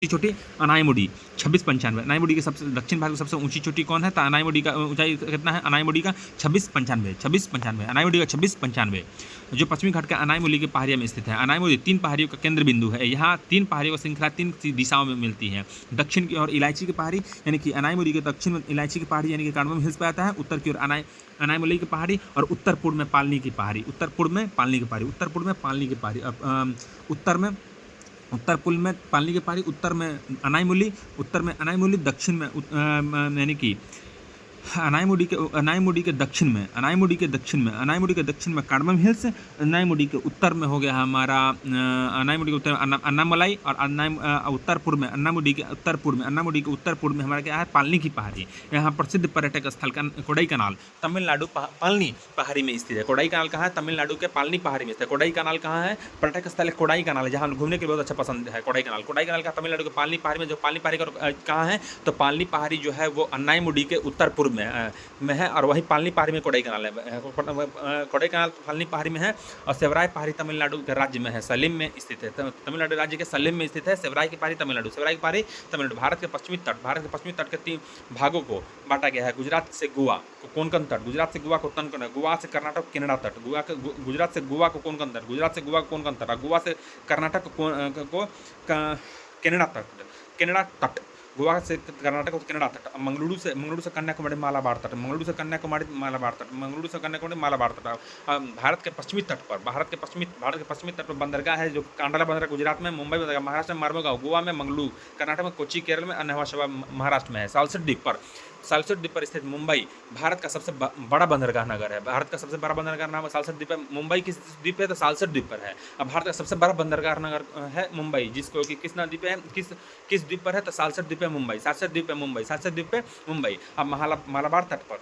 चोटी अनायमुडी 2695। अनायमुडी के सबसे दक्षिण भारत की सबसे ऊंची चोटी कौन है? तो अनायमुडी का ऊंचाई कितना है? अनायमुडी का 2695 अनायमुडी का 2695 जो पश्चिमी घाट के अनायमुली की पहाड़ियों में स्थित है। अनायमुली 3 पहाड़ियों का केंद्र बिंदु है। यहाँ 3 पहाड़ियों की श्रृंखला 3 दिशाओं में मिलती है। दक्षिण की ओर इलायची की पहाड़ी यानी कि अनायमुली के दक्षिण में इलायची की पहाड़ी यानी कि कार्डमम हिल्स पे आता है। उत्तर की ओर अनायमुली की पहाड़ी और उत्तर पूर्व में पालनी की पहाड़ी। उत्तर पूर्व में पालनी की पहाड़ी। उत्तर पूर्व में पालनी की पहाड़ी, उत्तर में अनायमुली, दक्षिण में यानी कि अनायमुडी के दक्षिण में कार्डमम हिल्स। अनायमुडी के उत्तर में हो गया हमारा अनायमुडी के उत्तर में अन्नामलाई और उत्तर पूर्व में अनायमुडी के उत्तर पूर्व में हमारा क्या है? पालनी की पहाड़ी। यहाँ प्रसिद्ध पर्यटक स्थल का कोडाईकनाल तमिलनाडु पालनी पहाड़ी में स्थित है। कोडाईकनाल कहाँ है? तमिलनाडु के पालनी पहाड़ी में स्थित है। कोडाईकनाल कहाँ है? पर्यटक स्थल कोडाईकनाल, जहाँ घूमने के लिए बहुत अच्छा पसंद है। कोडाईकनाल का तमिलनाडु के पालनी पहाड़ी में, जो पालनी पहाड़ी कहाँ है? तो पालनी पहाड़ी जो है वो अनायमुडी के उत्तर पूर्व में है और वही पालनी पहाड़ी में कोडाईकनाल है। कोडाईकनाल पालनी पहाड़ी में है और सेवराय पहाड़ी तमिलनाडु के राज्य में है, सलेम में स्थित है। तमिलनाडु राज्य के सलेम में स्थित है सेवराय की पहाड़ी तमिलनाडु। भारत के पश्चिमी तट के 3 भागों को बांटा गया है। गुजरात से गोवा को कोंकण तट, गुजरात से गोवा को कोंकण, गोवा से कर्नाटक केनडा तट, गुजरात से गोवा को कोंकण तट, गोवा से कर्नाटक को केनडा तट, गोवा से कर्नाटक को केनडा तट। मंगलुरु से कन्याकुमारी मालाबार तट, भारत के पश्चिमी तट पर बंदरगाह है, जो कांडला बंदरगाह गुजरात में, मुंबई बंदरगाह महाराष्ट्र में, मर्मुगांव गोवा में, मंगलुरु कर्नाटक में, कोची केरल में, नेवा शेवा महाराष्ट्र में है। सालसेट द्वीप पर स्थित मुंबई भारत का सबसे बड़ा बंदरगाह नगर है। भारत का सबसे बड़ा बंदरगाह नाम सालसेट द्वीप है। मुंबई किस द्वीप है? तो सालसेट द्वीप पर है। अब भारत का सबसे बड़ा बंदरगाह नगर है मुंबई, जिसको कि किस नदी पे है, किस द्वीप पर है? तो सालसेट द्वीप पे मुंबई। अब मालाबार तट पर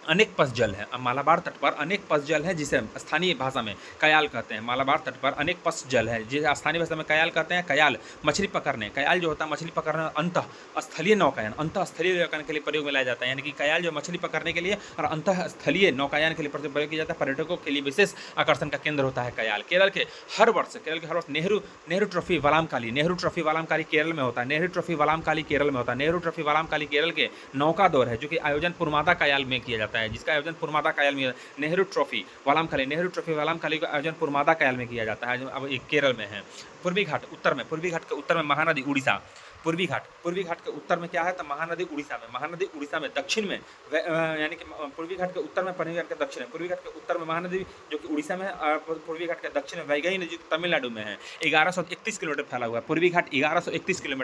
अनेक पस जल है। अब मालाबार तट पर अनेक पस जल है, जिसे स्थानीय भाषा में कयाल कहते हैं। मालाबार तट पर अनेक पस जल है, जिसे स्थानीय भाषा में कयाल कहते हैं। कयाल मछली पकड़ने, कयाल जो होता है मछली पकड़ने, अंतःस्थलीय नौकायन के लिए प्रयोग में लाया जाता है। यानी कि कयाल जो मछली पकड़ने के लिए और अंतःस्थलीय नौकायन के लिए प्रयोग किया जाता है। पर्यटकों के लिए विशेष आकर्षण का केंद्र होता है कयाल। केरल के हर वर्ष नेहरू ट्रॉफी वलामकाली केरल में होता है। नेहरू ट्रॉफी वलामकाली केरल के नौका दौर है, जो कि आयोजन पुरमादा कयाल में किया जाता है, जिसका आयोजन पुरमादा कयाल में नेहरू ट्रॉफी वालामकाली का आयोजन पुरमादा कयाल में किया जाता है, अब एक केरल में है। पूर्वी घाट के उत्तर में महानदी उड़ीसा। पूर्वी घाट के उत्तर में क्या है? तो महानदी उड़ीसा में। दक्षिण में यानी कि पूर्वी घाट के उत्तर में, पूर्वी घाट के दक्षिण में, पूर्वी घाट के उत्तर में महानदी जो कि उड़ीसा में है, और पूर्वी घाट के दक्षिण में वैगई नदी तमिलनाडु में है। 1131 किलोमीटर फैला हुआ है। पूर्वी घाट 1131 किलोमीटर